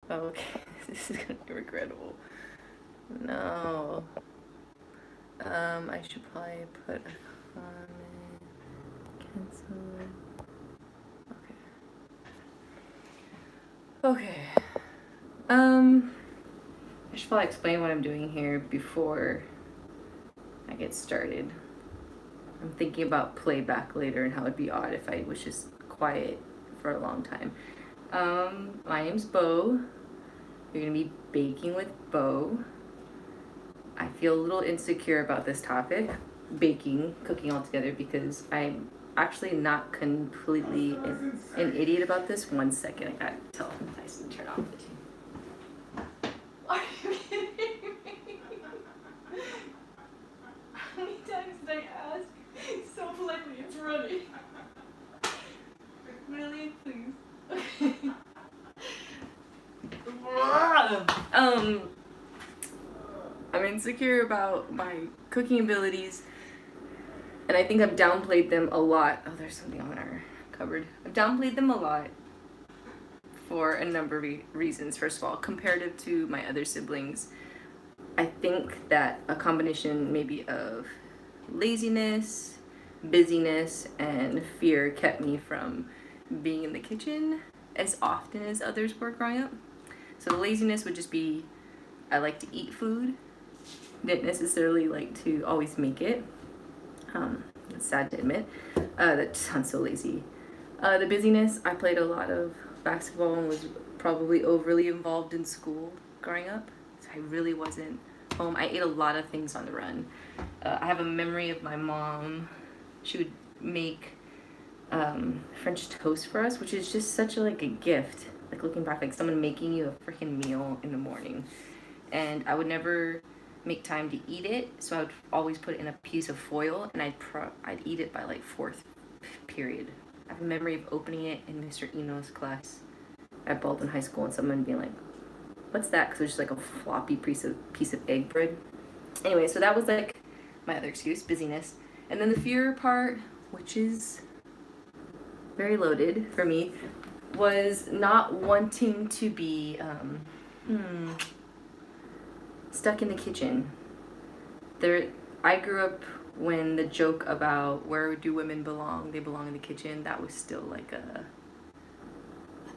Okay, this is gonna be regrettable. No. I should probably put a comment. Cancel. Okay. Okay. I should probably explain what I'm doing here before I get started. I'm thinking about playback later and how it'd be odd if I was just quiet for a long time. My name's Beau. You're gonna be baking with Beau. I feel a little insecure about this topic, baking, cooking all together, because I'm actually not completely an idiot about this. 1 second, I gotta tell Tyson to turn off the TV. Are you kidding me? How many times did I ask? So politely, it's running. Really, please. I'm insecure about my cooking abilities, and I think I've downplayed them a lot. Oh, there's something on our cupboard. I've downplayed them a lot for a number of reasons. First of all, comparative to my other siblings, I think that a combination maybe of laziness, busyness, and fear kept me from being in the kitchen as often as others were growing up. So the laziness would just be, I like to eat food, didn't necessarily like to always make it. It's sad to admit. That sounds so lazy. The busyness, I played a lot of basketball and was probably overly involved in school growing up. So I really wasn't home. I ate a lot of things on the run. I have a memory of my mom. She would make French toast for us, which is just such a gift. Like looking back, like someone making you a freaking meal in the morning. And I would never make time to eat it, so I would always put it in a piece of foil, and I'd eat it by like fourth period. I have a memory of opening it in Mr. Eno's class at Baldwin High School, and someone being like, "What's that?" Because it was just like a floppy piece of egg bread. Anyway, so that was like my other excuse, busyness, and then the fear part, which is very loaded for me, was not wanting to be stuck in the kitchen. I grew up when the joke about where do women belong, they belong in the kitchen, that was still like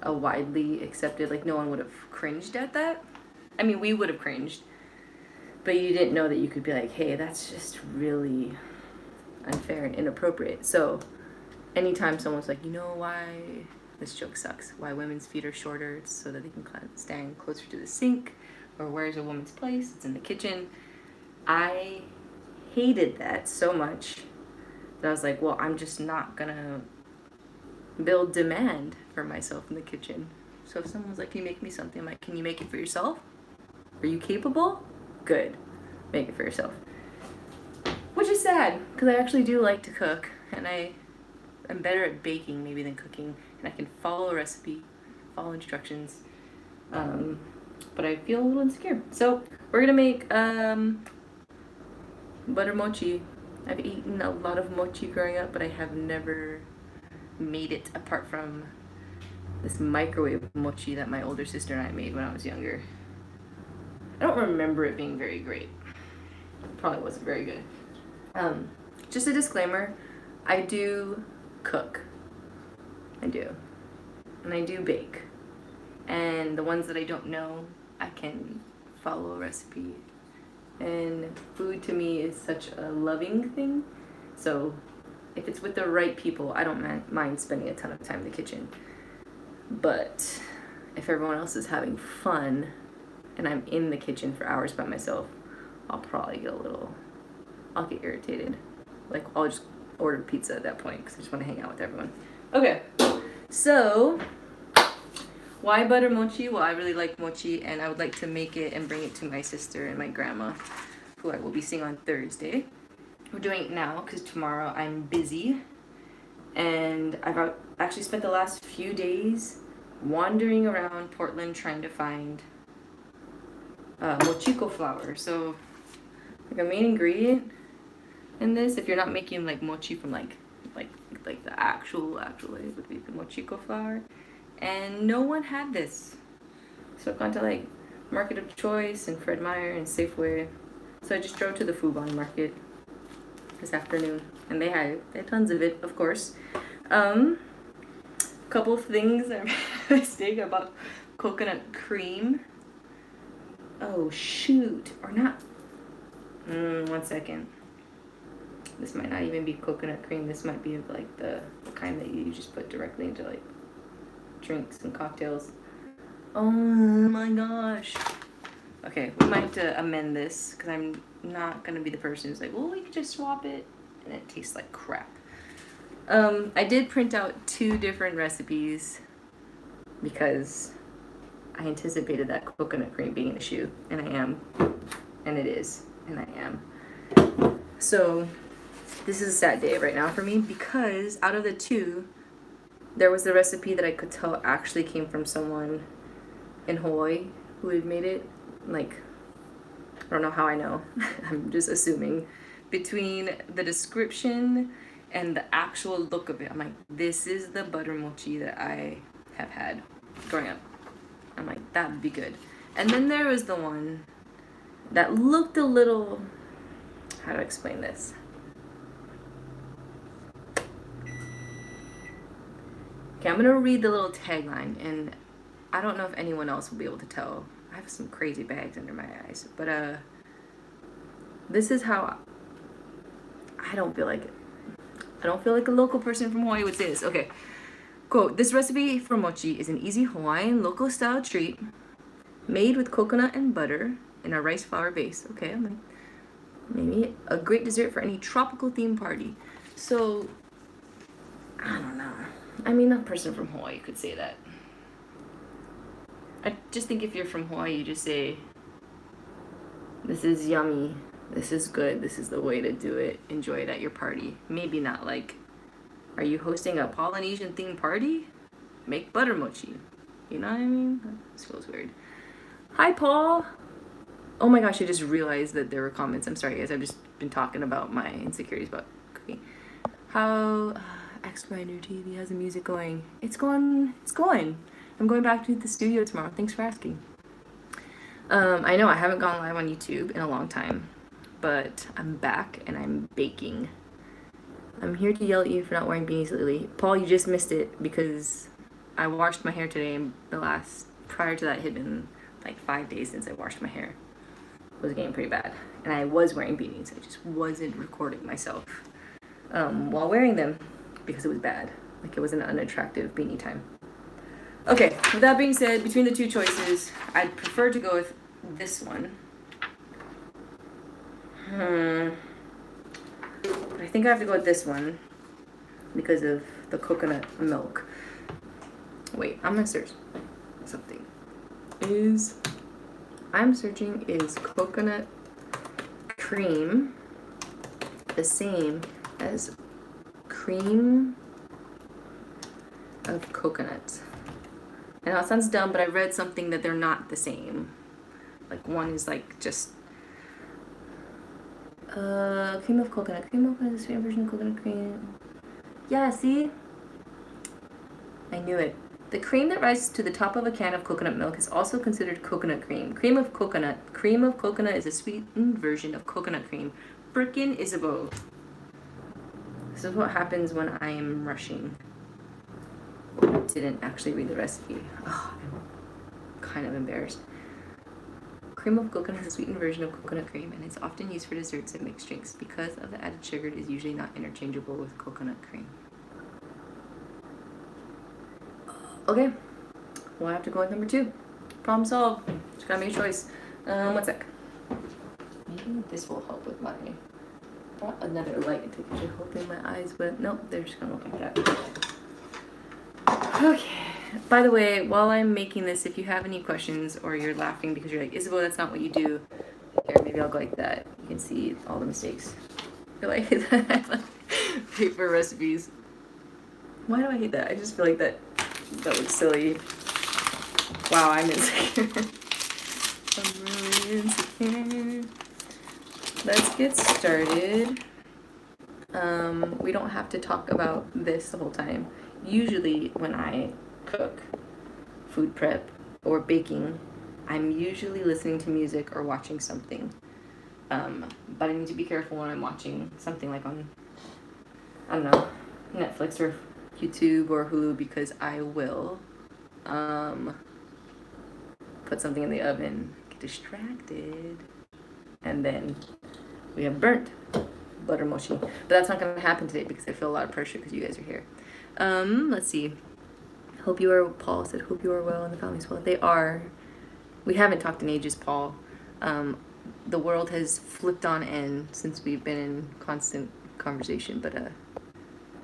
a widely accepted, like no one would have cringed at that. I mean, we would have cringed, but you didn't know that you could be like, hey, that's just really unfair and inappropriate. So anytime someone's like, you know why this joke sucks, why women's feet are shorter, it's so that they can stand closer to the sink, or where's a woman's place, it's in the kitchen. I hated that so much that I was like, well, I'm just not gonna build demand for myself in the kitchen. So if someone's like, can you make me something, I'm like, can you make it for yourself? Are you capable? Good, make it for yourself. Which is sad, because I actually do like to cook, and I'm better at baking maybe than cooking, and I can follow a recipe, follow instructions, but I feel a little insecure. So we're gonna make butter mochi. I've eaten a lot of mochi growing up, but I have never made it apart from this microwave mochi that my older sister and I made when I was younger. I don't remember it being very great. It probably wasn't very good. Just a disclaimer, I do cook. I do. And I do bake. And the ones that I don't know, I can follow a recipe. And food to me is such a loving thing. So if it's with the right people, I don't mind spending a ton of time in the kitchen. But if everyone else is having fun and I'm in the kitchen for hours by myself, I'll get irritated. Like, I'll just order pizza at that point because I just want to hang out with everyone. Okay, so why butter mochi? Well, I really like mochi, and I would like to make it and bring it to my sister and my grandma, who I will be seeing on Thursday. We're doing it now because tomorrow I'm busy, and I've actually spent the last few days wandering around Portland trying to find mochiko flour. So, like a main ingredient in this, if you're not making like mochi from like the actual way, would be the mochiko flour, and no one had this. So I've gone to like Market of Choice and Fred Meyer and Safeway. So I just drove to the Foodbon Market this afternoon, and they had tons of it, of course. Couple of things I made a mistake about coconut cream. Oh shoot, or not. 1 second. This might not even be coconut cream. This might be like the kind that you just put directly into like drinks and cocktails. Oh my gosh. Okay, we might have to amend this because I'm not gonna be the person who's like, well, we could just swap it and it tastes like crap. I did print out 2 different recipes because I anticipated that coconut cream being an issue, and I am, and it is, and I am. So this is a sad day right now for me because out of the 2, there was the recipe that I could tell actually came from someone in Hawaii who had made it. Like, I don't know how I know. I'm just assuming. Between the description and the actual look of it, I'm like, this is the butter mochi that I have had growing up. I'm like, that would be good. And then there was the one that looked a little, how to explain this? Okay, I'm gonna read the little tagline, and I don't know if anyone else will be able to tell. I have some crazy bags under my eyes, but this is how I don't feel like it. I don't feel like a local person from Hawaii would say this. Okay, quote, this recipe for mochi is an easy Hawaiian local style treat made with coconut and butter in a rice flour base. Okay, I'm like, maybe a great dessert for any tropical theme party. So, I don't know. I mean, a person from Hawaii could say that. I just think if you're from Hawaii, you just say, this is yummy, this is good, this is the way to do it, enjoy it at your party. Maybe not like, are you hosting a Polynesian themed party? Make butter mochi. You know what I mean? This feels weird. Hi, Paul. Oh my gosh, I just realized that there were comments. I'm sorry, guys. I've just been talking about my insecurities about cooking. How X Grinder TV, how's the music going? It's going. I'm going back to the studio tomorrow. Thanks for asking. I know I haven't gone live on YouTube in a long time, but I'm back and I'm baking. I'm here to yell at you for not wearing beanies lately. Paul, you just missed it because I washed my hair today, and prior to that, it had been like 5 days since I washed my hair. It was getting pretty bad. And I was wearing beanies. I just wasn't recording myself while wearing them because it was bad. Like, it was an unattractive beanie time. Okay, with that being said, between the 2 choices, I'd prefer to go with this one. But I think I have to go with this one because of the coconut milk. Wait, I'm gonna search something. I'm searching, is coconut cream the same as cream of coconut? I know it sounds dumb, but I read something that they're not the same. Like, one is like just cream of coconut. Cream of coconut is a sweetened version of coconut cream. Yeah, see? I knew it. The cream that rises to the top of a can of coconut milk is also considered coconut cream. Cream of coconut is a sweetened version of coconut cream. Frickin' Isabeau. This is what happens when I am rushing. Didn't actually read the recipe. Oh, I'm kind of embarrassed. Cream of coconut is a sweetened version of coconut cream, and it's often used for desserts and mixed drinks. Because of the added sugar, it is usually not interchangeable with coconut cream. Okay, well, I have to go with number 2. Problem solved. Just gotta make a choice. 1 sec. Maybe this will help with my... Brought another light to get you hoping my eyes, but nope, they're just gonna look like that. Okay. By the way, while I'm making this, if you have any questions or you're laughing because you're like, Isabel, that's not what you do. Here, maybe I'll go like that. You can see all the mistakes. I feel like that. Paper recipes. Why do I hate that? I just feel like that looks silly. Wow, I'm insecure. I'm really insecure. Let's get started. We don't have to talk about this the whole time. Usually when I cook, food prep, or baking, I'm usually listening to music or watching something. But I need to be careful when I'm watching something like on, I don't know, Netflix or YouTube or Hulu, because I will put something in the oven, get distracted, and then we have burnt butter mochi. But that's not going to happen today because I feel a lot of pressure because you guys are here. Let's see. Hope you are, Paul said, hope you are well and the family's well. They are. We haven't talked in ages, Paul. The world has flipped on end since we've been in constant conversation, but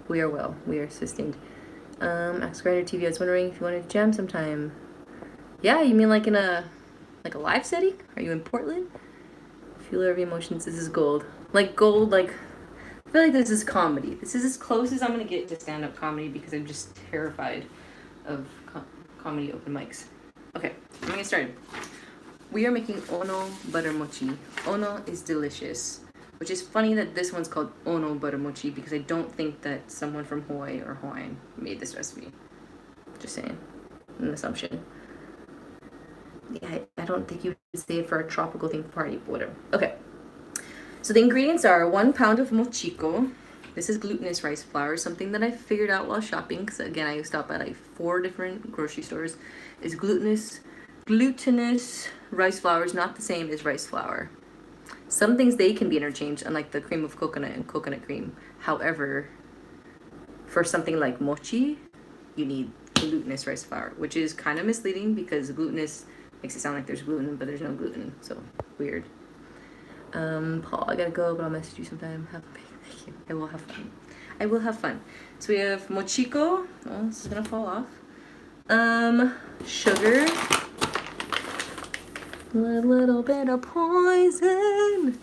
we are well. We are sustained. X-Grinder TV, I was wondering if you wanted to jam sometime. Yeah, you mean like in a live setting? Are you in Portland? Feeler of emotions, this is gold. Like gold, like, I feel like this is comedy. This is as close as I'm gonna get to stand-up comedy because I'm just terrified of comedy open mics. Okay, I'm gonna get started. We are making Ono Butter Mochi. Ono is delicious, which is funny that this one's called Ono Butter Mochi because I don't think that someone from Hawaii or Hawaiian made this recipe. Just saying, an assumption. Yeah, I don't think you would say it for a tropical themed party, but whatever. Okay, so the ingredients are 1 pound of mochiko. This is glutinous rice flour, something that I figured out while shopping, because again, I stopped at like 4 different grocery stores. Is glutinous rice flour is not the same as rice flour. Some things, they can be interchanged, unlike the cream of coconut and coconut cream. However, for something like mochi, you need glutinous rice flour, which is kind of misleading because glutinous makes it sound like there's gluten, but there's no gluten, so weird. Paul, I gotta go, but I'll message you sometime. Thank you. I will have fun. I will have fun. So we have mochiko. Oh, this is gonna fall off. Sugar. A little bit of poison.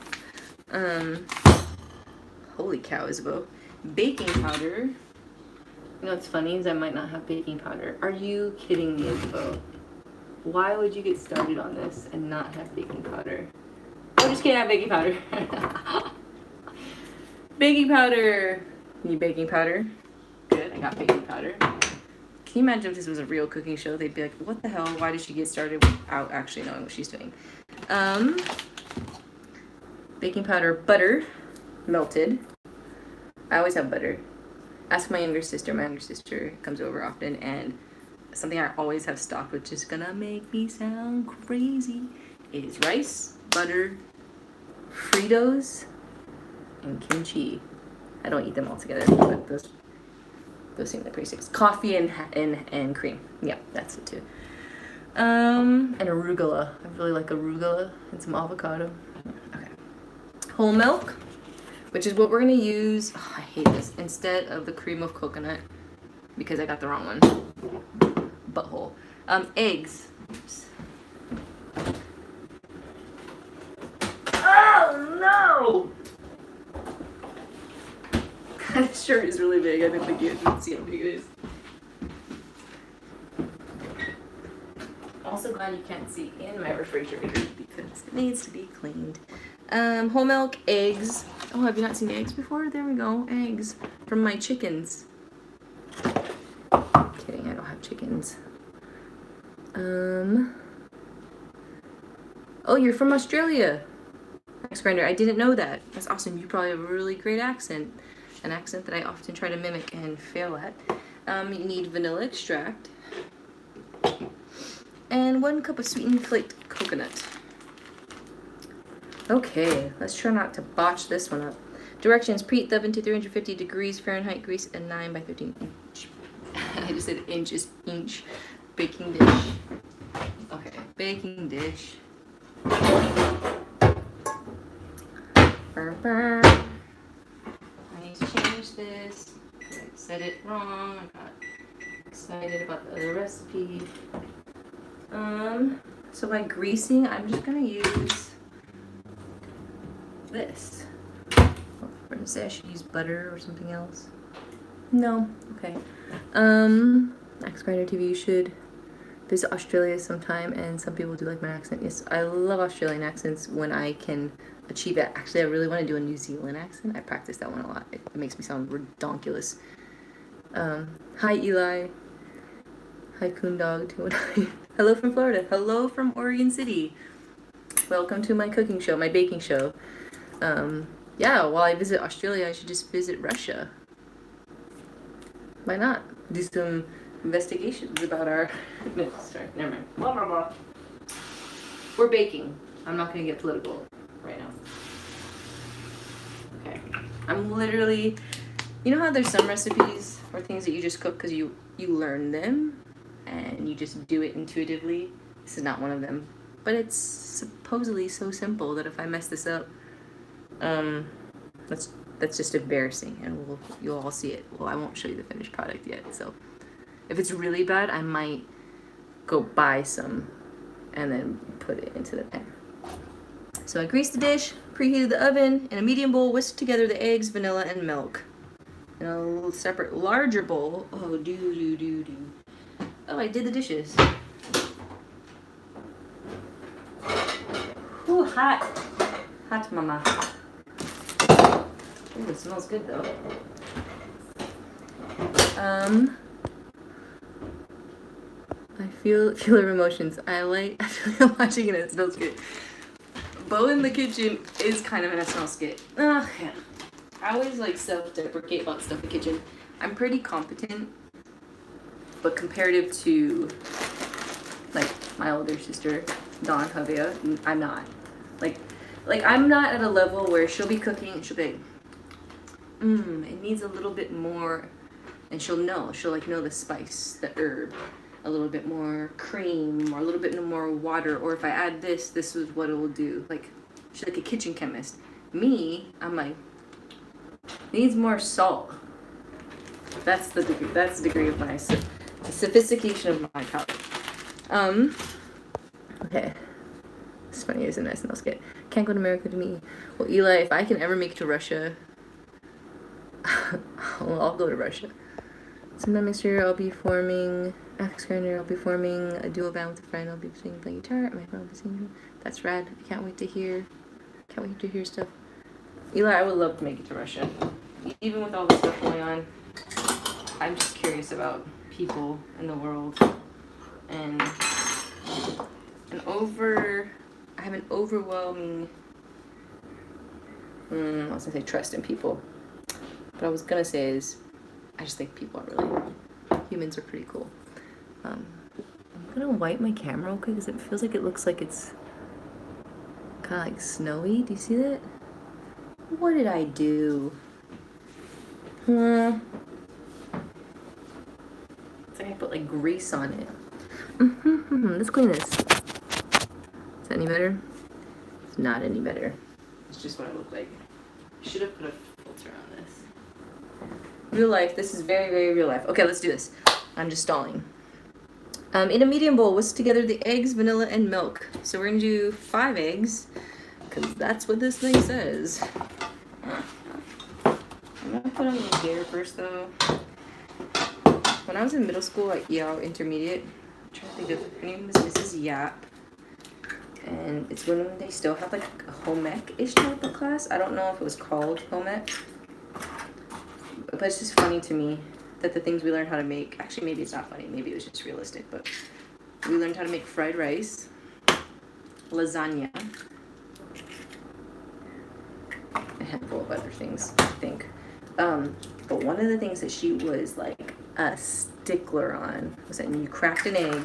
Holy cow, Isabel. Baking powder. You know what's funny is I might not have baking powder. Are you kidding me, Isabel? Why would you get started on this and not have baking powder? Oh, just kidding, I have baking powder. Baking powder. Need baking powder? Good, I got baking powder. Can you imagine if this was a real cooking show? They'd be like, what the hell? Why did she get started without actually knowing what she's doing? Baking powder, butter, melted. I always have butter. Ask my younger sister. My younger sister comes over often, and something I always have stocked, which is gonna make me sound crazy, is rice, butter, Fritos, and kimchi. I don't eat them all together, but those seem like pretty sick. Coffee and cream. Yeah, that's it too. And arugula. I really like arugula and some avocado. Okay. Whole milk, which is what we're gonna use. Oh, I hate this. Instead of the cream of coconut, because I got the wrong one. Butthole. Eggs. Oops. Oh no! This shirt is really big. I didn't think you would see how big it is. Also glad you can't see in my refrigerator because it needs to be cleaned. Whole milk, eggs. Oh, have you not seen eggs before? There we go. Eggs from my chickens. Kidding, I don't have chickens. Oh, you're from Australia. X-Grinder, I didn't know that. That's awesome. You probably have a really great accent. An accent that I often try to mimic and fail at. You need vanilla extract. And 1 cup of sweetened flaked coconut. Okay, let's try not to botch this one up. Directions: preheat the oven to 350 degrees Fahrenheit, grease a 9 by 15 inch. I just said inches, inch. Baking dish. Okay, baking dish. Burr. I need to change this. I said it wrong. I got excited about the other recipe. So by greasing, I'm just gonna use this. For instance, I should use butter or something else. No, okay. X-Grinder TV, you should visit Australia sometime, and some people do like my accent. Yes, I love Australian accents when I can achieve it. Actually, I really want to do a New Zealand accent. I practice that one a lot. It makes me sound redonkulous. Hi, Eli. Hi, Coondog 209. Hello from Florida. Hello from Oregon City. Welcome to my cooking show, my baking show. Yeah, while I visit Australia, I should just visit Russia. Why not? Do some investigations about our... No, sorry, never mind. Blah, blah, blah. We're baking. I'm not going to get political right now. Okay. I'm literally... You know how there's some recipes or things that you just cook because you learn them and you just do it intuitively? This is not one of them. But it's supposedly so simple that if I mess this up, that's just embarrassing, and you'll all see it. Well, I won't show you the finished product yet, so if it's really bad, I might go buy some and then put it into the pan. So I greased the dish, preheated the oven. In a medium bowl, whisked together the eggs, vanilla, and milk. In a little separate, larger bowl, oh, I did the dishes. Ooh, hot. Hot, mama. Ooh, it smells good though. I feel her emotions. I feel like I'm watching it and it smells good. Beau in the kitchen is kind of an SNL skit. Yeah. I always like self-deprecate about stuff in the kitchen. I'm pretty competent, but comparative to like my older sister, Dawn Javea, I'm not. Like I'm not at a level where she'll be cooking and she'll be like, it needs a little bit more, and she'll know the spice, the herb, a little bit more cream or a little bit more water, or if I add this is what it will do. Like, she's like a kitchen chemist. Me, I'm like, needs more salt. That's the degree of my the sophistication of my palate. Okay. It's funny, isn't it? SNL skit. Can't go to America to meet. Well, Eli, if I can ever make it to Russia, I'll go to Russia. Sometime next year, I'll be forming a duo band with a friend. I'll be playing guitar. My friend will be singing. That's rad. I can't wait to hear stuff. Eli, I would love to make it to Russia. Even with all this stuff going on, I'm just curious about people in the world. And I have an overwhelming, I was gonna say trust in people. What I was gonna say is, I just think people are humans are pretty cool. I'm gonna wipe my camera real quick because it feels like it looks like it's kind of like snowy. Do you see that? What did I do? It's like I put like grease on it. Let's clean this. Is that any better? It's not any better. It's just what I look like. I should have put a filter on this. Real life. This is very, very real life. Okay, let's do this. I'm just stalling. In a medium bowl, whisk together the eggs, vanilla, and milk. So we're gonna do 5 eggs, because that's what this thing says. I'm gonna put on the gator first though. When I was in middle school at Waia'u Intermediate, I'm trying to think of, her name was Mrs. Yap. And it's when they still have like a home ec-ish type of class. I don't know if it was called home ec. But it's just funny to me that the things we learned how to make, actually maybe it's not funny, maybe it was just realistic, but we learned how to make fried rice, lasagna, a handful of other things, I think. But one of the things that she was like a stickler on was that when you cracked an egg,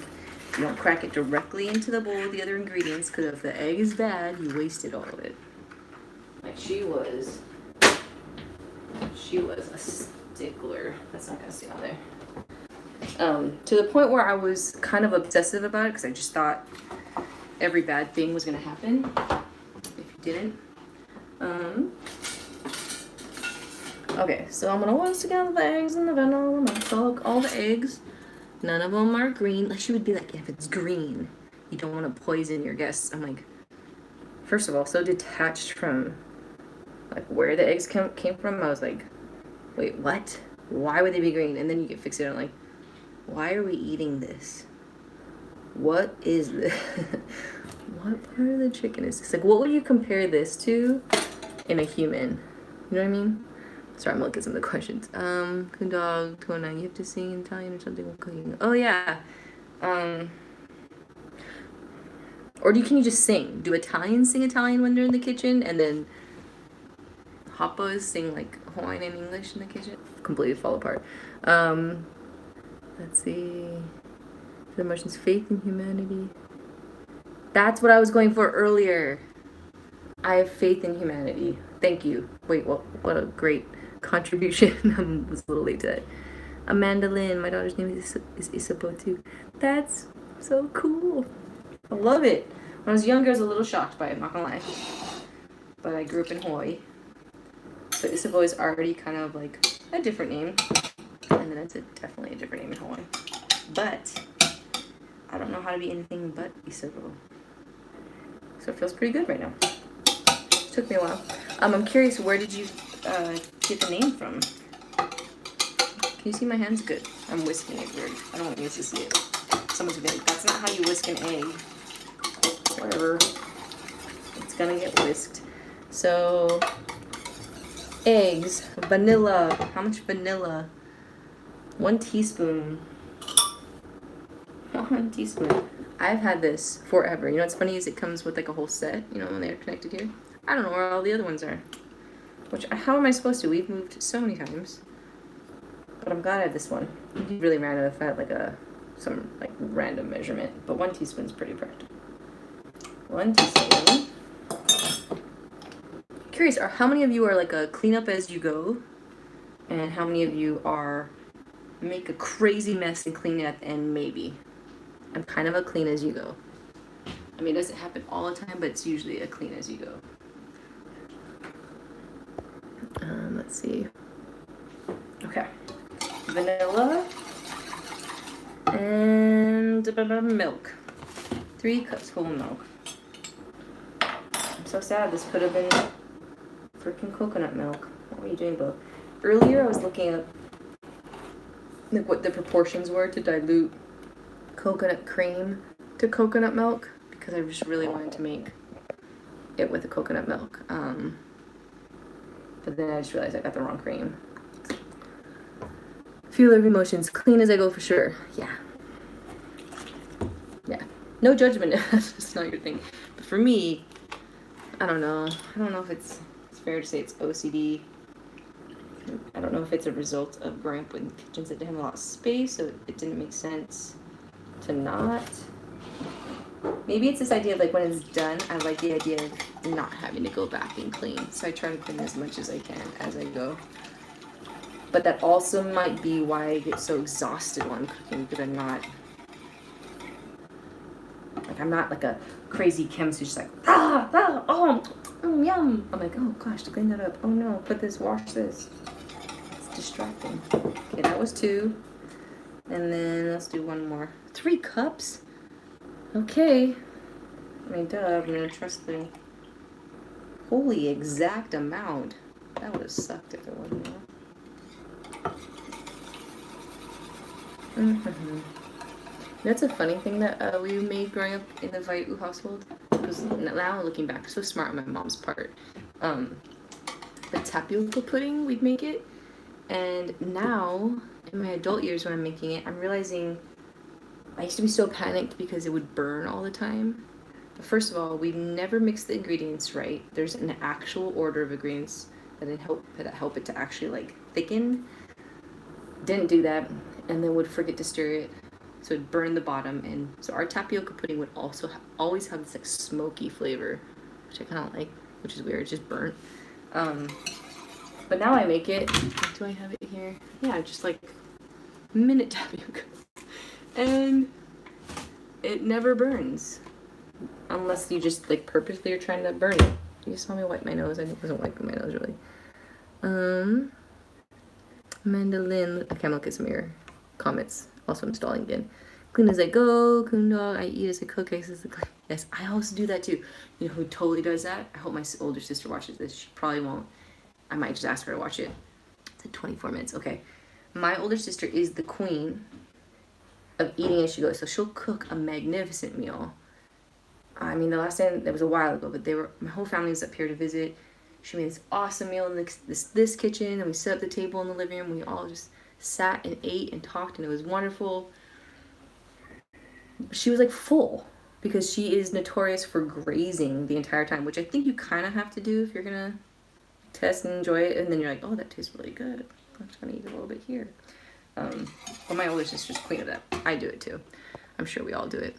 you don't crack it directly into the bowl with the other ingredients, because if the egg is bad, you wasted all of it. Like she was a stickler. That's not gonna stay on there. To the point where I was kind of obsessive about it, because I just thought every bad thing was gonna happen if you didn't. Okay, so I'm gonna whisk together the eggs and the vanilla. I'm gonna soak all the eggs. None of them are green. Like she would be like, if it's green, you don't want to poison your guests. I'm like, first of all, so detached from like where the eggs came from. I was like, wait, what? Why would they be green? And then you get fixated on like, why are we eating this? What is this? What part of the chicken is this? Like, what would you compare this to in a human? You know what I mean? Sorry, I'm looking at some of the questions. Coondog 209, you have to sing in Italian or something while cooking. Oh yeah, Or can you just sing? Do Italians sing Italian when they're in the kitchen, and then Hoppas sing like Hawaiian and English in the kitchen? Completely fall apart. Let's see. The emotions, faith in humanity. That's what I was going for earlier. I have faith in humanity. Thank you. Wait, what a great contribution. I was a little late to that. Amanda Lynn, my daughter's name is Isapo too. That's so cool. I love it. When I was younger, I was a little shocked by it, I'm not gonna lie. But I grew up in Hawaii. So Isapo is already kind of like a different name. And then it's definitely a different name in Hawaii. But I don't know how to be anything but Isapo. So it feels pretty good right now. Took me a while. I'm curious, where did you get the name from? Can you see my hands? Good. I'm whisking it weird. I don't want you to see it. Someone's gonna be like, that's not how you whisk an egg. Whatever. It's gonna get whisked. So, eggs, vanilla. How much vanilla? 1 teaspoon. 1 teaspoon. I've had this forever. You know what's funny is it comes with like a whole set, you know, when they're connected here. I don't know where all the other ones are. How am I supposed to? We've moved so many times. But I'm glad I have this one. It'd be really random if I had like some random measurement. But 1 teaspoon is pretty practical. 1 teaspoon. Curious, how many of you are like a clean up as you go? And how many of you are make a crazy mess and clean it at the end maybe? I'm kind of a clean as you go. I mean, it doesn't happen all the time, but it's usually a clean as you go. Let's see. Okay. Vanilla and milk. 3 cups whole milk. I'm so sad. This could have been freaking coconut milk. What were you doing, Beau? Earlier, I was looking up like what the proportions were to dilute coconut cream to coconut milk because I just really wanted to make it with the coconut milk. But then I just realized I got the wrong cream. Feel every emotions, clean as I go for sure. Yeah. Yeah. No judgment. That's just not your thing. But for me, I don't know. I don't know if it's fair to say it's OCD. I don't know if it's a result of growing up in kitchens that didn't have a lot of space, so it didn't make sense to not. Maybe it's this idea of like when it's done, I like the idea of not having to go back and clean. So I try to clean as much as I can as I go. But that also might be why I get so exhausted while I'm cooking, because I'm not like a crazy chemist who's just like, yum. I'm like, oh gosh, to clean that up. Oh no, put this, wash this. It's distracting. Okay, that was 2. And then let's do 1 more. 3 cups? Okay. I mean, duh, I'm gonna trust the holy exact amount. That would have sucked if it wasn't enough. That's a funny thing that we made growing up in the Waia'u household. Was now looking back, so smart on my mom's part. The tapioca pudding, we'd make it. And now, in my adult years when I'm making it, I'm realizing I used to be so panicked because it would burn all the time. But first of all, we never mix the ingredients right. There's an actual order of ingredients that help it to actually like thicken. Didn't do that, and then would forget to stir it, so it'd burn the bottom. And so our tapioca pudding would also always have this like smoky flavor, which I kind of like, which is weird. It's just burnt. But now I make it. Do I have it here? Yeah, just like minute tapioca, and it never burns, unless you just like purposely are trying to burn it. You just saw me wipe my nose. I wasn't wiping my nose really. Mandolin. Okay, I'm looking at some of your comments. Also installing again. Clean as I go. Coon dog. I eat as I cook. Yes, I also do that too. You know who totally does that? I hope my older sister watches this. She probably won't. I might just ask her to watch it. It's at 24 minutes. Okay. My older sister is the queen of eating as she goes. So she'll cook a magnificent meal. I mean, the last time, that was a while ago, but my whole family was up here to visit. She made this awesome meal in this kitchen, and we set up the table in the living room. We all just sat and ate and talked, and it was wonderful. she was like full because she is notorious for grazing the entire time, which I think you kind of have to do if you're gonna test and enjoy it, and then you're like, oh, that tastes really good. I'm just gonna eat a little bit here. But my older sister's queen of that. I do it too. I'm sure we all do it.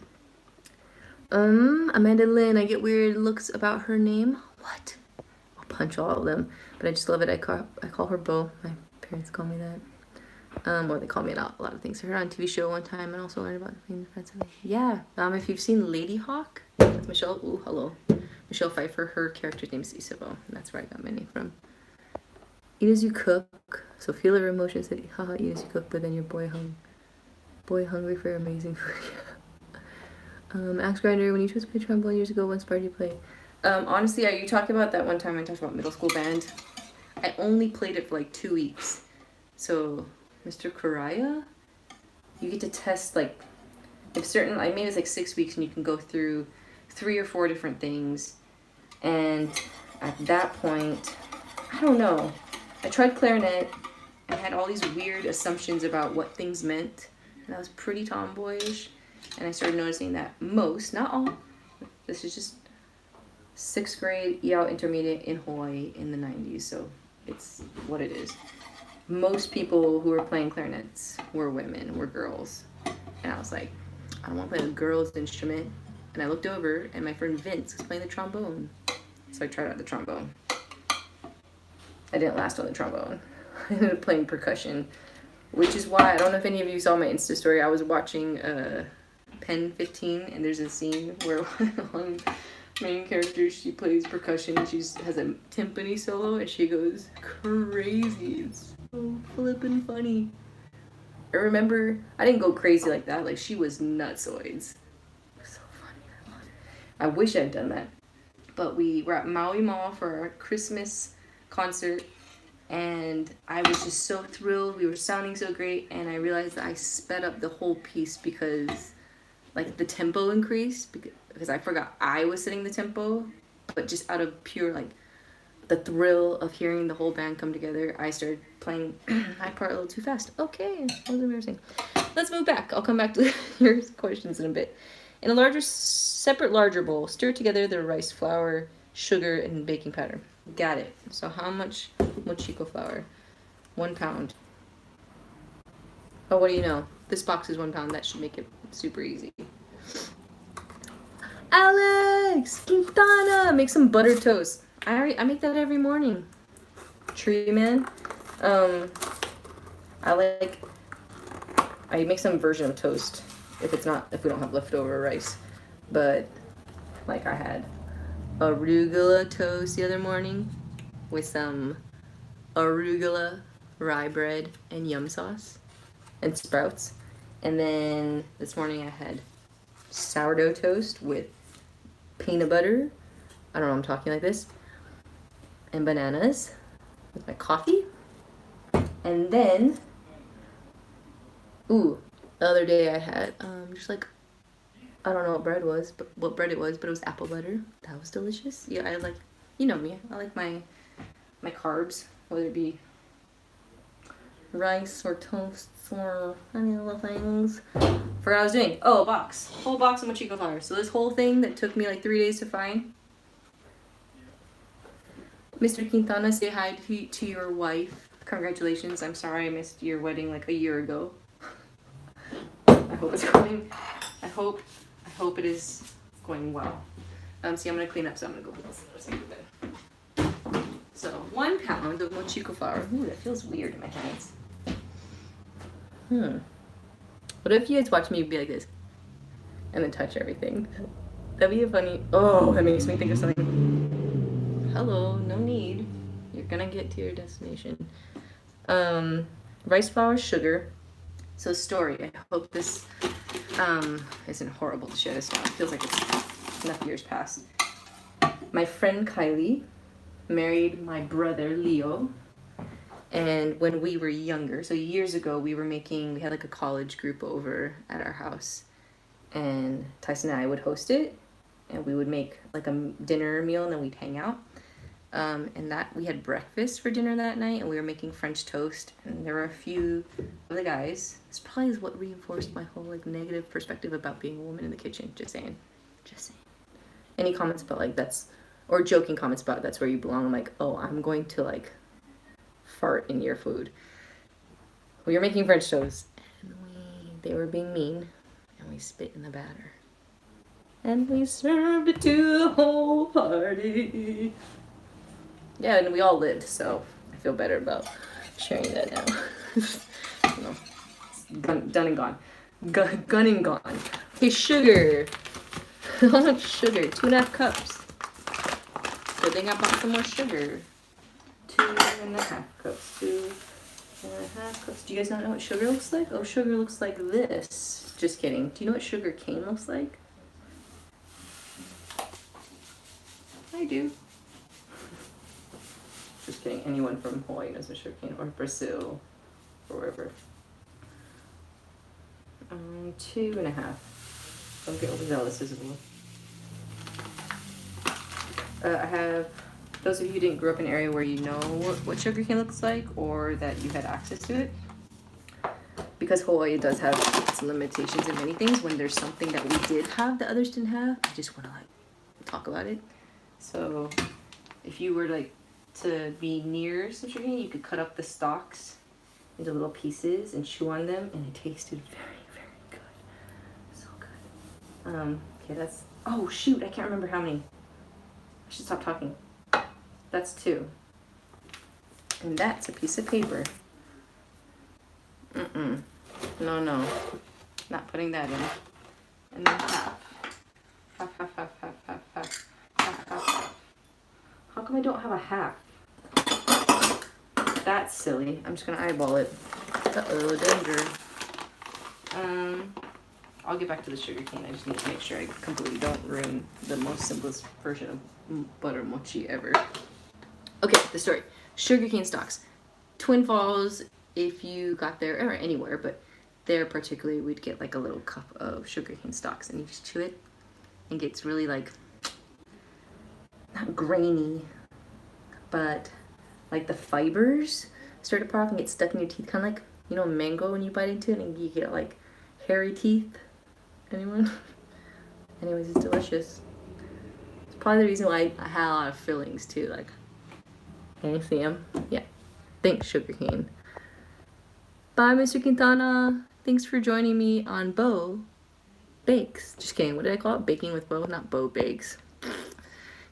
Amanda Lynn, I get weird looks about her name. What? I'll punch all of them. But I just love it. I call her Beau. My parents call me that. Or they call me a lot of things. I heard on a TV show one time and also learned about being friends. Yeah. If you've seen Lady Hawk, that's Michelle. Ooh, hello. Michelle Pfeiffer. Her character's name is Isabeau. That's where I got my name from. Eat as you cook. So feel your emotions. Haha, eat as you cook, but then your boy hungry for amazing food. Axe Grinder, when you chose to play trombone years ago, what part did you play? Honestly, you talked about that one time I talked about middle school band. I only played it for like 2 weeks. So, Mr. Karaya, you get to test like, if certain, I made it like 6 weeks and you can go through 3 or 4 different things. And at that point, I don't know. I tried clarinet. I had all these weird assumptions about what things meant. And I was pretty tomboyish. And I started noticing that most, not all, this is just 6th grade Waia'u intermediate in Hawaii in the 90s. So it's what it is. Most people who were playing clarinets were women, were girls. And I was like, I don't want to play a girl's instrument. And I looked over and my friend Vince was playing the trombone. So I tried out the trombone. I didn't last on the trombone. I ended up playing percussion, which is why, I don't know if any of you saw my Insta story, I was watching Pen 15, and there's a scene where one main character, she plays percussion, and she has a timpani solo, and she goes crazy. It's so flippin' funny. I remember, I didn't go crazy like that, like she was nutsoids. So funny, I love it. I wish I'd done that. But we were at Maui Mall for our Christmas concert, and I was just so thrilled. We were sounding so great, and I realized that I sped up the whole piece because like the tempo increased because I forgot I was setting the tempo, but just out of pure like the thrill of hearing the whole band come together, I started playing my part a little too fast. Okay, that was embarrassing. Let's move back. I'll come back to your questions in a bit. In a separate larger bowl, stir together the rice flour, sugar, and baking powder. Got it. So how much mochiko flour? 1 pound. Oh, what do you know? This box is 1 pound. That should make it super easy. Alex Quintana, make some butter toast. I make that every morning. Tree man. I make some version of toast if we don't have leftover rice. But like I had arugula toast the other morning with some arugula rye bread and yum sauce and sprouts. And then this morning I had sourdough toast with peanut butter. I don't know, I'm talking like this. And bananas with my coffee. And then, the other day I had just like, I don't know what bread it was, but it was apple butter. That was delicious. Yeah, I like, you know me, I like my carbs, whether it be rice or toasts or any other things. Forgot what I was doing. Oh, whole box of mochiko flour. So this whole thing that took me like 3 days to find. Mr. Quintana, say hi to your wife. Congratulations. I'm sorry I missed your wedding like a year ago. I hope it's going. I hope it is going well. See, I'm gonna clean up, so I'm gonna go put this in the bed. So 1 pound of mochiko flour. Ooh, that feels weird in my hands. What if you guys watch me be like this and then touch everything? That'd be a funny. Oh, that makes me think of something. Hello, no need. You're gonna get to your destination. Rice flour, sugar. So story. I hope this isn't horrible to share this now. It feels like it's enough years past. My friend Kylie married my brother Leo. And when we were younger, so years ago, we had like a college group over at our house. And Tyson and I would host it. And we would make like a dinner meal and then we'd hang out. And that we had breakfast for dinner that night, and we were making French toast, and there were a few of the guys. This probably is what reinforced my whole like negative perspective about being a woman in the kitchen. Just saying. Any comments about like that's, or joking comments about that's where you belong? I'm like, oh, I'm going to like fart in your food. We were making French toast, and they were being mean, and we spit in the batter, and we served it to the whole party. Yeah, and we all lived, so I feel better about sharing that now. No, done and gone. Gun and gone. Okay, sugar. How much sugar? 2.5 cups. Good thing I bought some more sugar. 2.5 cups. 2.5 cups. Do you guys not know what sugar looks like? Oh, sugar looks like this. Just kidding. Do you know what sugar cane looks like? I do. Just kidding. Anyone from Hawaii knows what sugar cane, or Brazil, or wherever. 2.5. Don't get overzealous, Isabel. I have, those of you who didn't grow up in an area where you know what sugar cane looks like, or that you had access to it, because Hawaii does have its limitations in many things. When there's something that we did have that others didn't have, I just want to like talk about it. So if you were like to be near some sugar cane, you could cut up the stalks into little pieces and chew on them, and it tasted very, very good. So good. Okay, that's, oh shoot, I can't remember how many. I should stop talking. That's 2. And that's a piece of paper. No. Not putting that in. And then half. Half. How come I don't have a half? That's silly. I'm just gonna eyeball it. Uh-oh, danger. I'll get back to the sugar cane. I just need to make sure I completely don't ruin the most simplest version of butter mochi ever. Okay, the story. Sugar cane stalks. Twin Falls, if you got there, or anywhere, but there particularly, we'd get like a little cup of sugar cane stalks, and you just chew it, and it gets really like, not grainy, but like the fibers start to pop off and get stuck in your teeth, kind of like, you know, mango when you bite into it and you get like hairy teeth. Anyone? Anyways, it's delicious. It's probably the reason why I had a lot of fillings too. Like, can you see them? Yeah. Thanks, sugarcane. Bye, Mr. Quintana. Thanks for joining me on Beau Bakes. Just kidding. What did I call it? Baking with Beau, not Beau Bakes.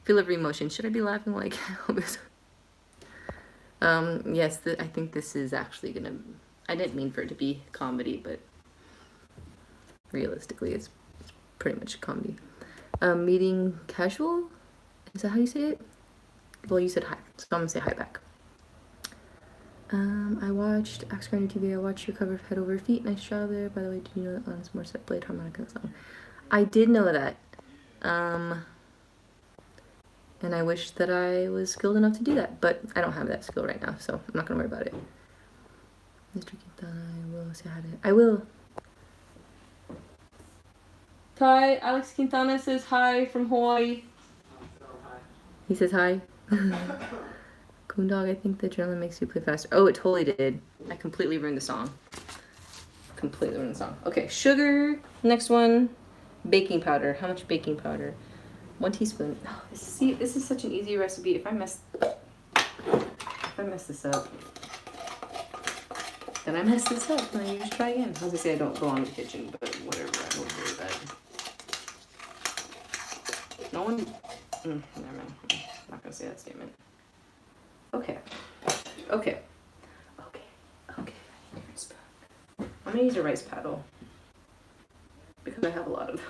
Feel every emotion. Should I be laughing like Elvis? Yes, I think this is actually gonna, I didn't mean for it to be comedy, but realistically it's pretty much comedy. Meeting casual? Is that how you say it? Well, you said hi, so I'm gonna say hi back. I watched Axe Grinder TV. I watched your cover of Head Over Feet. Nice job there. By the way, did you know that Alanis Morissette played harmonica in the song? I did know that. And I wish that I was skilled enough to do that, but I don't have that skill right now, so I'm not gonna worry about it. Mr. Quintana, I will say hi to him. I will. Ty, Alex Quintana says hi from Hawaii. He says hi. Coondog, I think the adrenaline makes you play faster. Oh, it totally did. I completely ruined the song. Completely ruined the song. Okay, sugar. Next one. Baking powder. How much baking powder? 1 teaspoon. Oh, see, this is such an easy recipe. If I mess this up, then I mess this up. And you just try again. I was gonna say I don't belong in the kitchen, but whatever. I don't worry about it. No one. Never mind. I'm not gonna say that statement. Okay. I'm gonna use a rice paddle because I have a lot of those.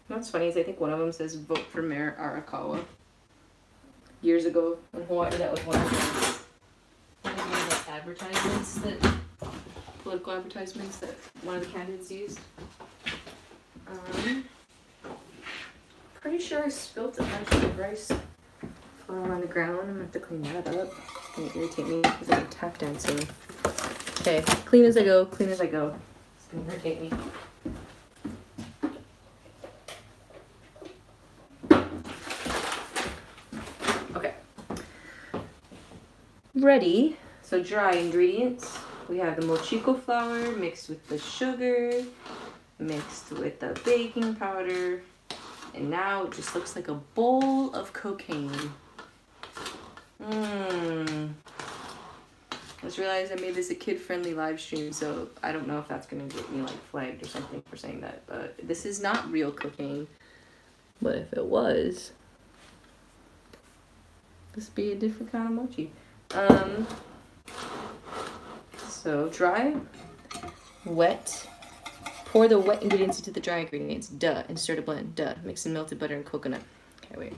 What's funny is I think one of them says vote for Mayor Arakawa. Years ago in Hawaii, that was one of the advertisements that, political advertisements that one of the candidates used. Pretty sure I spilled a bunch of rice flour on the ground. I'm gonna have to clean that up. It's gonna irritate me because I'm tap dancing. Okay, clean as I go, clean as I go. It's gonna irritate me. ready. So dry ingredients. We have the mochiko flour mixed with the sugar, mixed with the baking powder, and now it just looks like a bowl of cocaine. I just realized I made this a kid-friendly live stream, so I don't know if that's gonna get me like flagged or something for saying that. But this is not real cocaine. But if it was, this would be a different kind of mochi. So dry, wet. Pour the wet ingredients into the dry ingredients. Duh. And stir to blend. Duh. Mix in melted butter and coconut. Okay, wait.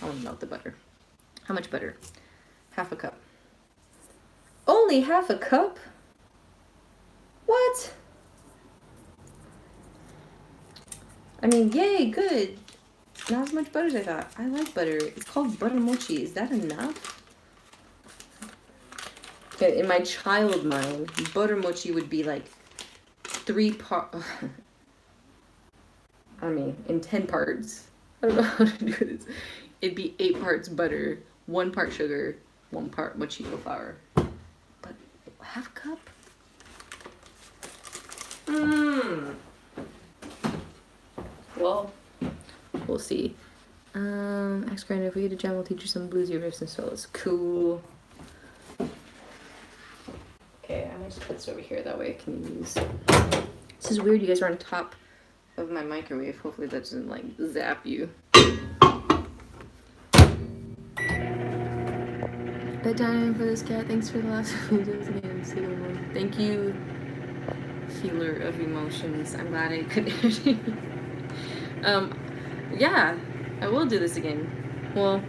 I want to melt the butter. How much butter? Half a cup. Only half a cup? What? I mean, yay, good. Not as much butter as I thought. I like butter. It's called butter mochi. Is that enough? Okay, in my child mind, butter mochi would be like 3 parts. I mean, in 10 parts. I don't know how to do this. It'd be 8 parts butter, 1 part sugar, 1 part mochiko flour. But half a cup? Well, we'll see. Ask Grandma if we get a jam, we'll teach you some bluesy riffs and solos. Cool. Okay, I might just put this over here. That way I can use. This is weird. You guys are on top of my microwave. Hopefully that doesn't like zap you. Bedtime for this cat. Thanks for the last videos again. Thank you, feeler of emotions. I'm glad I could. Yeah, I will do this again. Well,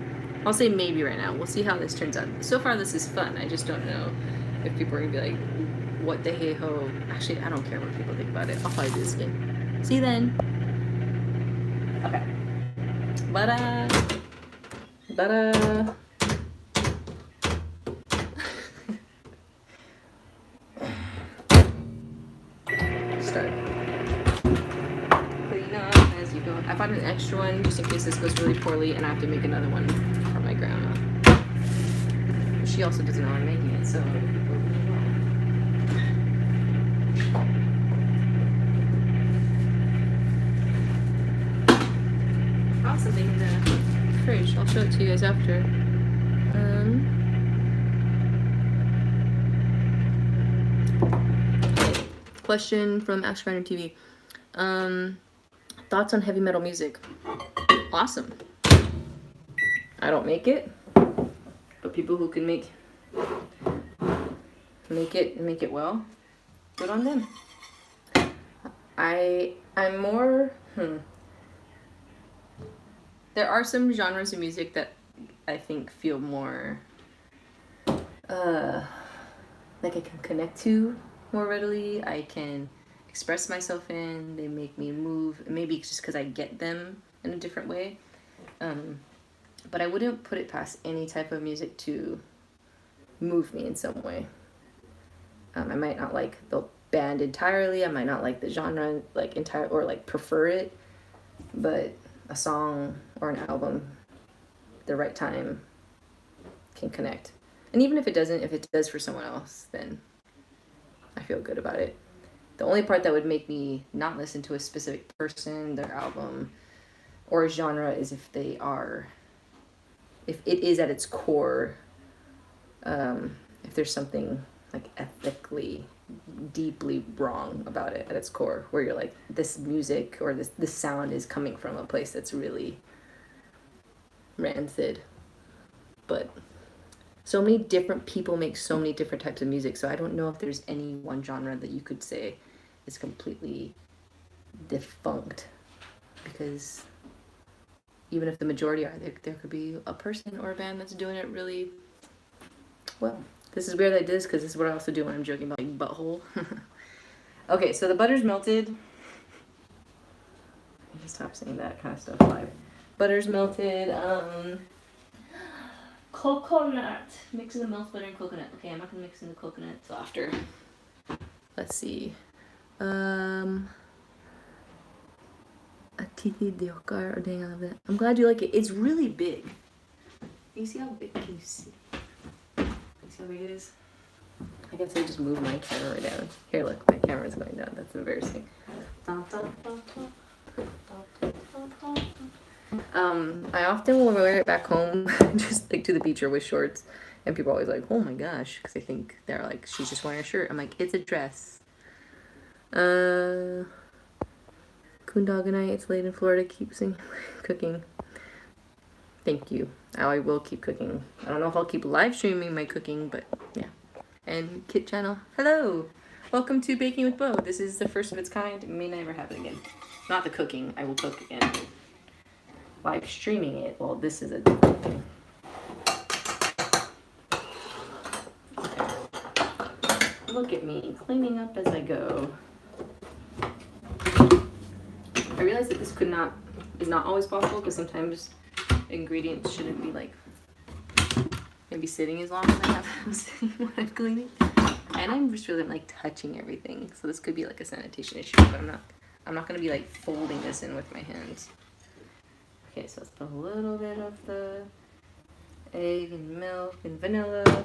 I'll say maybe right now. We'll see how this turns out. So far, this is fun. I just don't know if people are gonna be like, what the hey ho. Actually, I don't care what people think about it. I'll probably do this again. See you then. Okay. Butter. Start. Clean up as you go. I bought an extra one just in case this goes really poorly and I have to make another one for my grandma. She also doesn't know I'm making it, so. Something in the fridge. I'll show it to you guys after. Okay. Question from Ash TV. Thoughts on heavy metal music? Awesome. I don't make it, but people who can make it well, good on them. I'm more. There are some genres of music that I think feel more, like I can connect to more readily. I can express myself in. They make me move. Maybe it's just because I get them in a different way. But I wouldn't put it past any type of music to move me in some way. I might not like the band entirely. I might not like the genre like entire or like prefer it, but a song or an album at the right time can connect. And even if it doesn't, if it does for someone else, then I feel good about it. The only part that would make me not listen to a specific person, their album, or genre is if it is at its core, if there's something like ethically deeply wrong about it at its core, where you're like, this music or this sound is coming from a place that's really rancid. But so many different people make so many different types of music, so I don't know if there's any one genre that you could say is completely defunct, because even if the majority are, there could be a person or a band that's doing it really well. This is weird that I did this because this is what I also do when I'm joking about like butthole. Okay, so the butter's melted. I just stop saying that kind of stuff live. Butter's melted. Coconut. Mix in the melted butter and coconut. Okay, I'm not gonna mix in the coconut till after. Let's see. I'm glad you like it. It's really big. You see how big? Can you see? how big it is? I guess I just moved my camera down. Here, look, my camera's going down. That's embarrassing. I often will wear it back home, just like to the beach or with shorts, and people are always like, "Oh my gosh," because they think they're like, "She's just wearing a shirt." I'm like, "It's a dress." Coondog and I, it's late in Florida. Keep cooking. Thank you. I will keep cooking. I don't know if I'll keep live streaming my cooking, but yeah. And Kit channel. Hello. Welcome to Baking with Beau. This is the first of its kind. It may never happen again. Not the cooking. I will cook again. Live streaming it. Well, this is a different thing. Okay. Look at me cleaning up as I go. I realize that this is not always possible because sometimes ingredients shouldn't be like maybe sitting as long as I have them sitting when I'm cleaning. And I'm just really like touching everything, so this could be like a sanitation issue, but I'm not gonna be like folding this in with my hands. Okay, so let's put a little bit of the egg and milk and vanilla.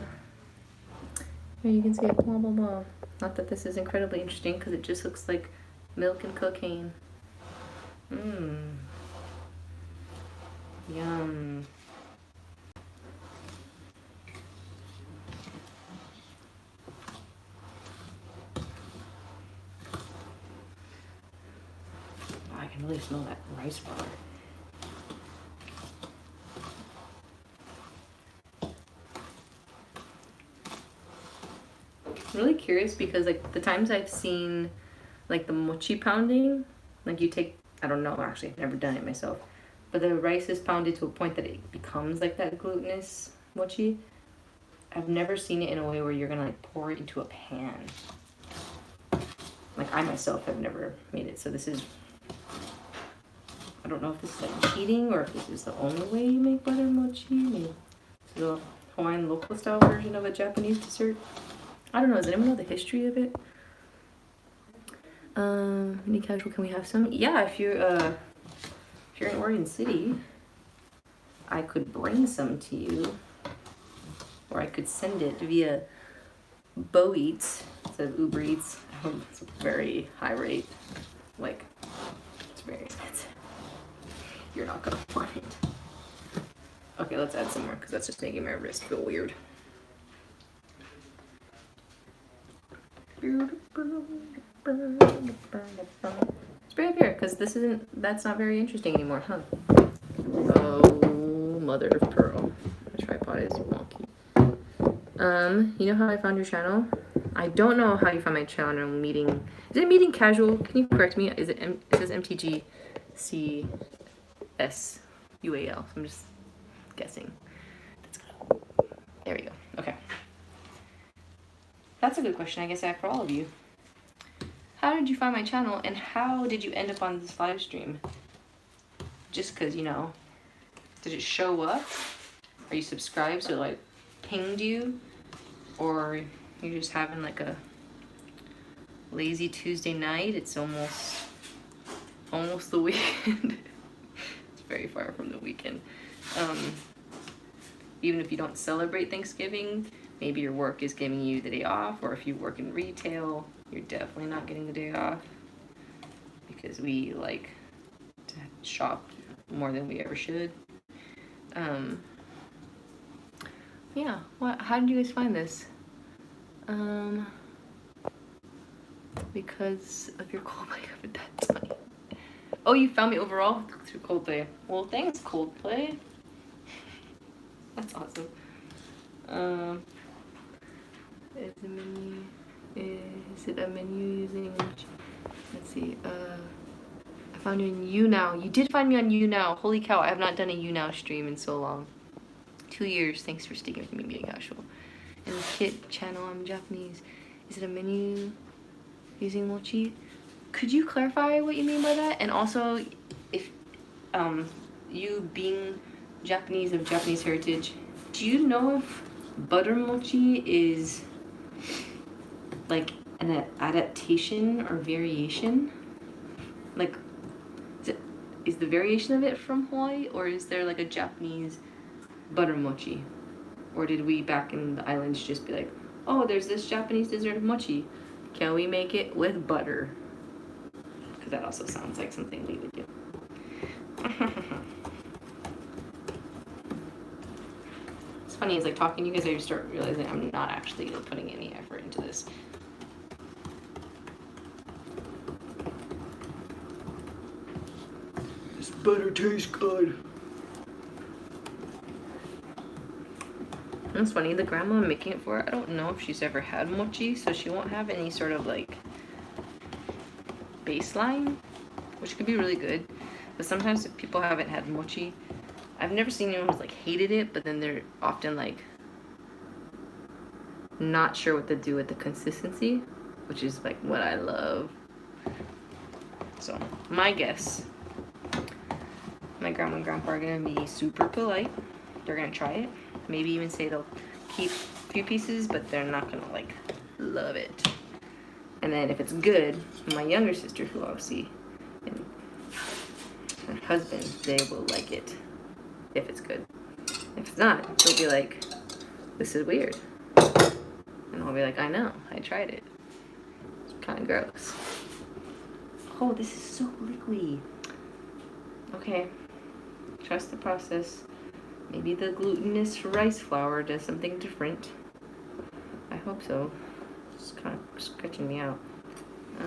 Here you can see it, blah blah blah. Not that this is incredibly interesting because it just looks like milk and cocaine. Yum. I can really smell that rice flour. I'm really curious because like the times I've seen like the mochi pounding, like you take, I don't know, actually I've never done it myself, but the rice is pounded to a point that it becomes like that glutinous mochi. I've never seen it in a way where you're gonna like pour it into a pan. Like I myself have never made it, so this is, I don't know if this is like cheating or if this is the only way you make butter mochi. Maybe it's a Hawaiian local style version of a Japanese dessert. I don't know, does anyone know the history of it? Any casual, can we have some? Yeah, if you're in Oregon City, I could bring some to you. Or I could send it via Beau Eats instead of Uber Eats. It's a very high rate. Like, it's very expensive. You're not gonna want it. Okay, let's add some more because that's just making my wrist feel weird. Spray up here because that's not very interesting anymore, huh? Oh, mother of pearl. My tripod is wonky. You know how I found your channel? I don't know how you found my channel. Meeting, is it Meeting Casual? Can you correct me? Is it it says MTGCSUAL. So I'm just guessing. There we go. Okay. That's a good question, I guess, for all of you. How did you find my channel and how did you end up on this live stream? Just because, you know, did it show up? Are you subscribed so it like pinged you? Or you're just having like a lazy Tuesday night? It's almost the weekend. It's very far from the weekend. Even if you don't celebrate Thanksgiving, maybe your work is giving you the day off, or if you work in retail, you're definitely not getting the day off because we like to shop more than we ever should. Yeah, how did you guys find this? Because of your Coldplay cover, that's funny. Oh, you found me overall through Coldplay. Well, thanks, Coldplay. That's awesome. Is it a menu using, let's see, I found you in YouNow. You did find me on YouNow. Holy cow, I have not done a YouNow stream in so long. 2 years. Thanks for sticking with me, Being Casual. And the Kit channel, I'm Japanese. Is it a menu using mochi? Could you clarify what you mean by that? And also, if you being Japanese of Japanese heritage, do you know if butter mochi is like an adaptation or variation? Like, is the variation of it from Hawaii, or is there like a Japanese butter mochi? Or did we back in the islands just be like, oh, there's this Japanese dessert of mochi. Can we make it with butter? Because that also sounds like something we would do. It's funny, it's like talking to you guys, I start realizing I'm not actually putting any effort into this. This butter tastes good. It's funny, the grandma I'm making it for, I don't know if she's ever had mochi, so she won't have any sort of like baseline, which could be really good. But sometimes if people haven't had mochi, I've never seen anyone who's like hated it, but then they're often like not sure what to do with the consistency, which is like what I love. So my guess, my grandma and grandpa are gonna be super polite. They're gonna try it. Maybe even say they'll keep a few pieces, but they're not gonna like love it. And then if it's good, my younger sister, who I'll see, and her husband, they will like it if it's good. If it's not, they'll be like, this is weird. And I'll be like, I know, I tried it. It's kind of gross. Oh, this is so liquidy. Okay, trust the process. Maybe the glutinous rice flour does something different. I hope so. It's kind of sketching me out.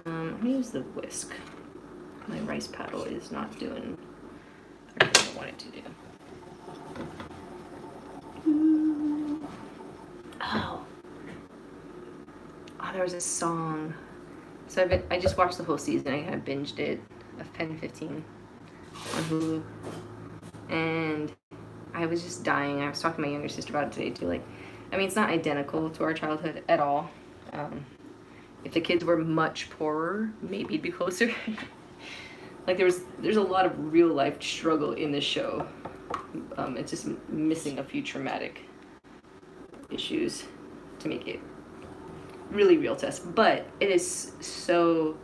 I'm gonna use the whisk. My rice paddle is not doing everything I want it to do. Oh, there was a song. So I just watched the whole season. I kind of binged it of Pen 15 on Hulu, and I was just dying. I was talking to my younger sister about it today too. Like, I mean, it's not identical to our childhood at all. If the kids were much poorer, maybe it'd be closer. Like there's a lot of real life struggle in this show. It's just missing a few traumatic issues to make it really real to us. But it is so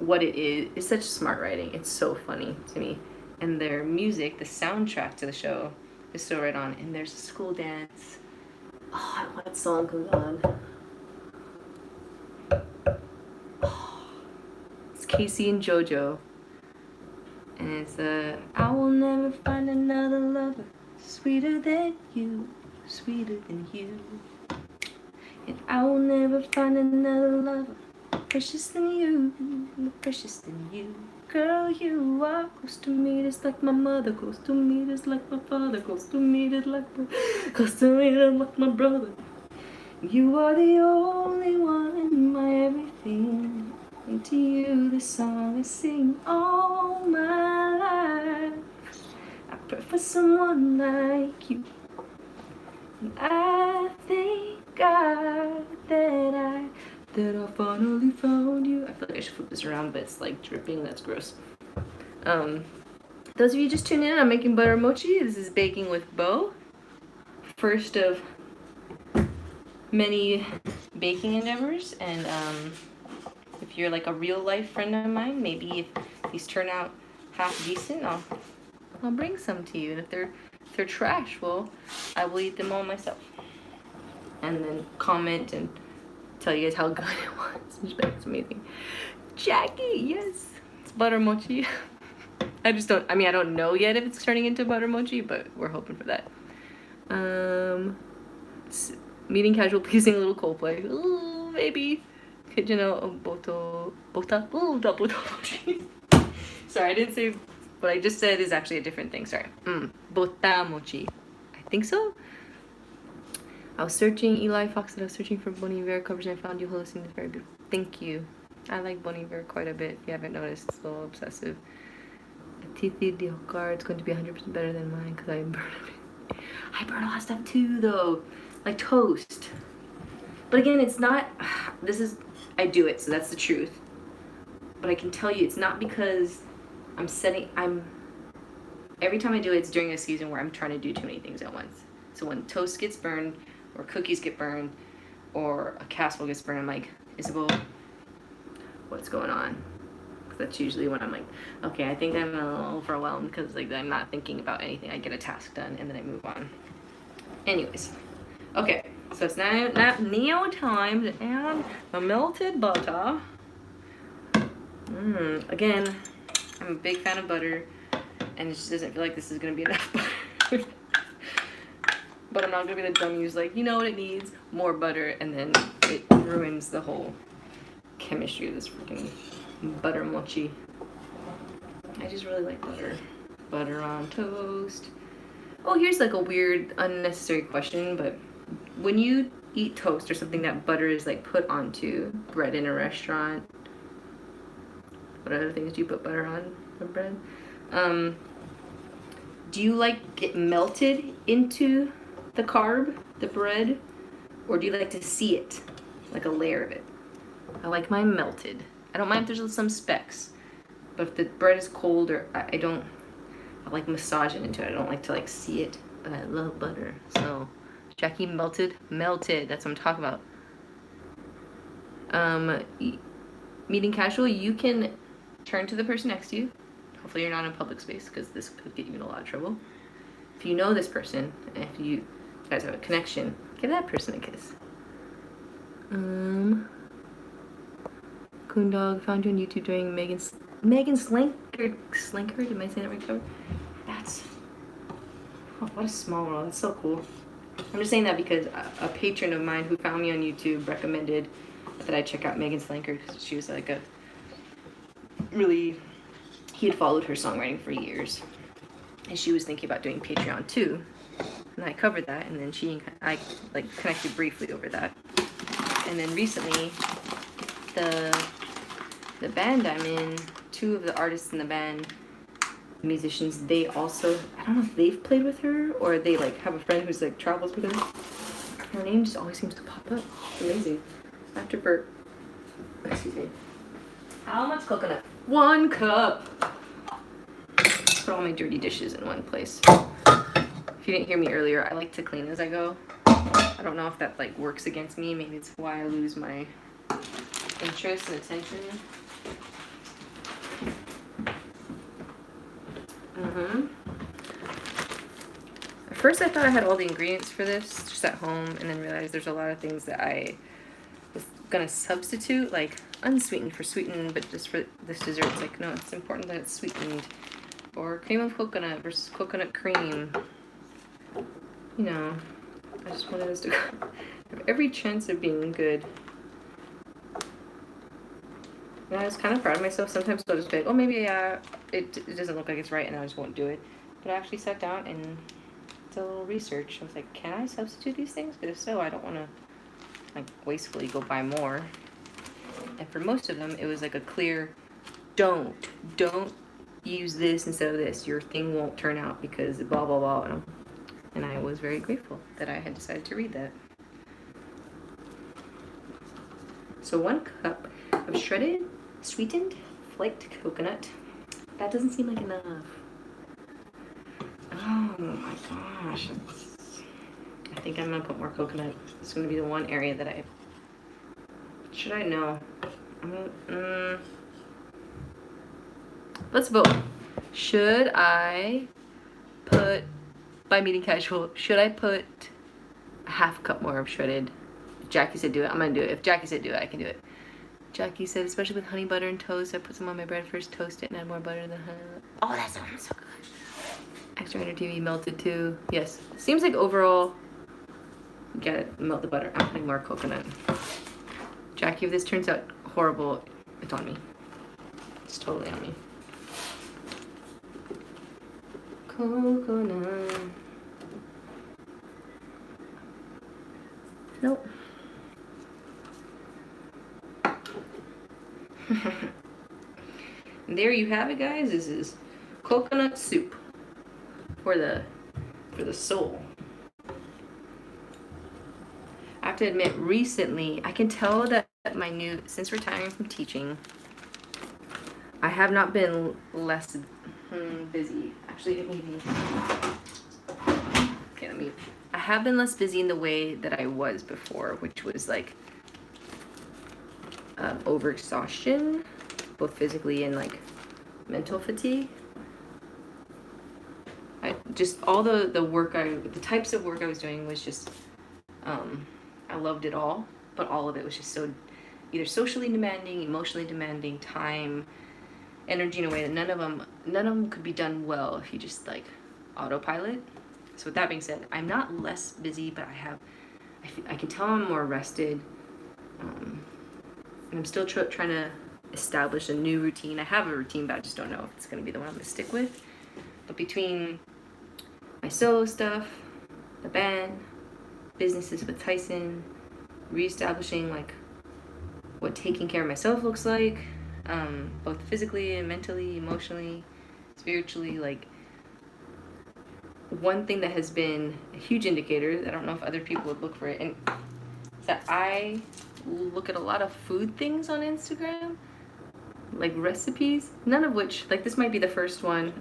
what it is. It's such smart writing. It's so funny to me. And their music, the soundtrack to the show, is so right on. And there's a school dance. Oh, what song comes on? Oh, it's Casey and JoJo. And it's I will never find another lover sweeter than you, sweeter than you. And I will never find another lover precious than you, precious than you. Girl, you are close to me, just like my mother, close to me, just like my father, close to me, just like my brother. You are the only one, my everything. And to you this song I sing all my life. I pray for someone like you. And I thank God that I finally found you. I feel like I should flip this around, but it's like dripping. That's gross. Those of you just tuning in, I'm making butter mochi. This is baking with Beau. First of many baking endeavors, and if you're like a real life friend of mine, maybe if these turn out half decent, I'll bring some to you. And if they're trash, well, I will eat them all myself. And then comment and tell you guys how good it was. It's amazing. Jackie, yes, it's butter mochi. I don't know yet if it's turning into butter mochi, but we're hoping for that. Meeting casual, pleasing a little Coldplay. Ooh, maybe. You know, bota mochi. Sorry, I didn't say what I just said is actually a different thing. Sorry. Bota mochi. I think so. I was searching, Eli Fox said I was searching for Bon Iver covers and I found you hosting this very beautiful. Thank you. I like Bon Iver quite a bit. If you haven't noticed, it's a little obsessive. Titi Diocar, it's going to be 100% better than mine because I burn it. I burn a lot of stuff too, though. Like toast. But again, it's not, I do it, so that's the truth. But I can tell you, it's not because every time I do it, it's during a season where I'm trying to do too many things at once. So when toast gets burned, or cookies get burned, or a casserole gets burned, I'm like, Isabel, what's going on? Because that's usually when I'm like, okay, I think I'm a little overwhelmed because like I'm not thinking about anything. I get a task done and then I move on. Anyways, Okay, so it's now time to add the melted butter. Again, I'm a big fan of butter, and it just doesn't feel like this is gonna be enough butter. But I'm not gonna be the dummy who's like, you know what it needs? More butter, and then it ruins the whole chemistry of this freaking butter mochi. I just really like butter. Butter on toast. Oh, here's like a weird, unnecessary question, but when you eat toast or something that butter is like put onto bread in a restaurant, what other things do you put butter on the bread? Do you like it melted into the carb, the bread, or do you like to see it, like a layer of it? I like mine melted. I don't mind if there's some specks, but if the bread is cold, or I like massage it into it. I don't like to like see it, but I love butter. So Jackie, melted, that's what I'm talking about. Meeting casual, you can turn to the person next to you. Hopefully you're not in a public space, because this could get you in a lot of trouble. If you know this person, and if you guys have a connection, give that person a kiss. Coon Dog found you on YouTube doing Megan Slinker. Did I say that right? That's, oh, what a small world. That's so cool. I'm just saying that because a patron of mine who found me on YouTube recommended that I check out Megan Slinker, because she was like he had followed her songwriting for years, and she was thinking about doing Patreon too, and I covered that, and then I like connected briefly over that, and then recently the band I'm in, two of the artists in the band, musicians, they also, I don't know if they've played with her or they like have a friend who's like travels with her. Her name just always seems to pop up. It's amazing. After burp. Excuse me. How much coconut? 1 cup. Put all my dirty dishes in one place. If you didn't hear me earlier, I like to clean as I go. I don't know if that like works against me. Maybe it's why I lose my interest and attention. At first I thought I had all the ingredients for this just at home, and then realized there's a lot of things that I was gonna substitute, like unsweetened for sweetened, but just for this dessert, it's like, no, it's important that it's sweetened. Or cream of coconut versus coconut cream. You know, I just wanted this to have every chance of being good. And I was kind of proud of myself. Sometimes I'll just be like, oh, maybe it doesn't look like it's right, and I just won't do it. But I actually sat down and did a little research. I was like, can I substitute these things? Because if so, I don't want to like wastefully go buy more. And for most of them, it was like a clear, don't use this instead of this. Your thing won't turn out because blah, blah, blah. And I was very grateful that I had decided to read that. So 1 cup of shredded, sweetened, flaked coconut. That doesn't seem like enough. Oh my gosh. I think I'm gonna put more coconut. It's gonna be the one area that I... Should I know? Let's vote. Should I put, by meeting casual, should I put a 1/2 cup more of shredded? If Jackie said do it, I'm gonna do it. If Jackie said do it, I can do it. Jackie said, especially with honey butter and toast, I put some on my bread first, toast it, and add more butter than honey. Oh, that sounds so good. Extra energy melted too. Yes. Seems like overall, you gotta melt the butter. I'm putting more coconut. Jackie, if this turns out horrible, it's on me. It's totally on me. Coconut. Nope. And there you have it, guys. This is coconut soup for the soul. I have to admit, recently I can tell that since retiring from teaching, I have not been less busy. Actually, I have been less busy in the way that I was before, which was like overexhaustion, both physically and like mental fatigue. All the types of work I was doing was just I loved it all, but all of it was just so either socially demanding, emotionally demanding, time, energy in a way that none of them could be done well if you just like autopilot. So with that being said, I'm not less busy, but I can tell I'm more rested. And I'm still trying to establish a new routine. I have a routine, but I just don't know if it's going to be the one I'm going to stick with. But between my solo stuff, the band, businesses with Tyson, reestablishing like what taking care of myself looks like, both physically and mentally, emotionally, spiritually, like one thing that has been a huge indicator, I don't know if other people would look for it, and is that I look at a lot of food things on Instagram, like recipes, none of which, like this might be the first one,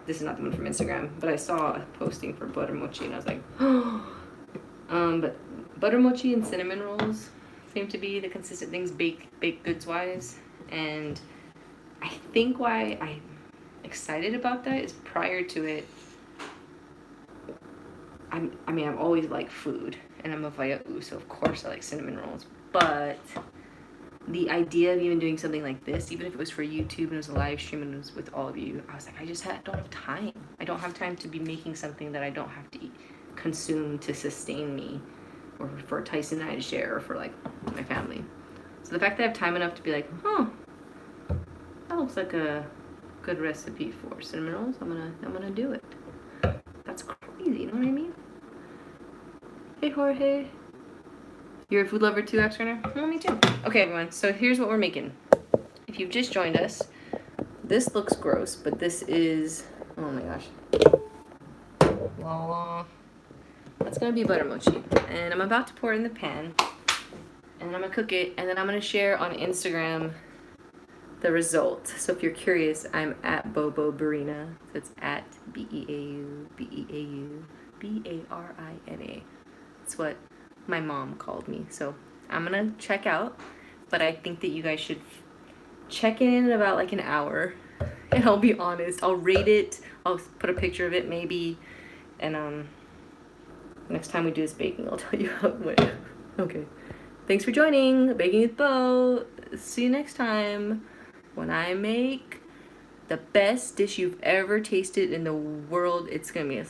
this is not the one from Instagram, but I saw a posting for butter mochi and I was like, oh. But butter mochi and cinnamon rolls seem to be the consistent things baked goods wise, and I think why I'm excited about that is prior to it, I've always liked food, and I'm a Waia'u, so of course I like cinnamon rolls, but the idea of even doing something like this, even if it was for YouTube and it was a live stream and it was with all of you, I was like, don't have time. I don't have time to be making something that I don't have to consume to sustain me, or for Tyson and I to share, or for like my family. So the fact that I have time enough to be like, that looks like a good recipe for cinnamon rolls, I'm gonna do it. That's crazy, you know what I mean? Hey Jorge. You're a food lover too, X-Runner? Well, me too. Okay, everyone, so here's what we're making. If you've just joined us, this looks gross, but this is, oh my gosh. Voila. That's gonna be butter mochi. And I'm about to pour it in the pan, and I'm gonna cook it, and then I'm gonna share on Instagram the result. So if you're curious, I'm at Beau Barina. So it's at Beau Barina. That's what my mom called me. So I'm gonna check out, but I think that you guys should check in about like an hour, and I'll be honest, I'll rate it, I'll put a picture of it maybe, and next time we do this baking, I'll tell you how it went. Okay, thanks for joining Baking with Beau. See you next time when I make the best dish you've ever tasted in the world. It's gonna be a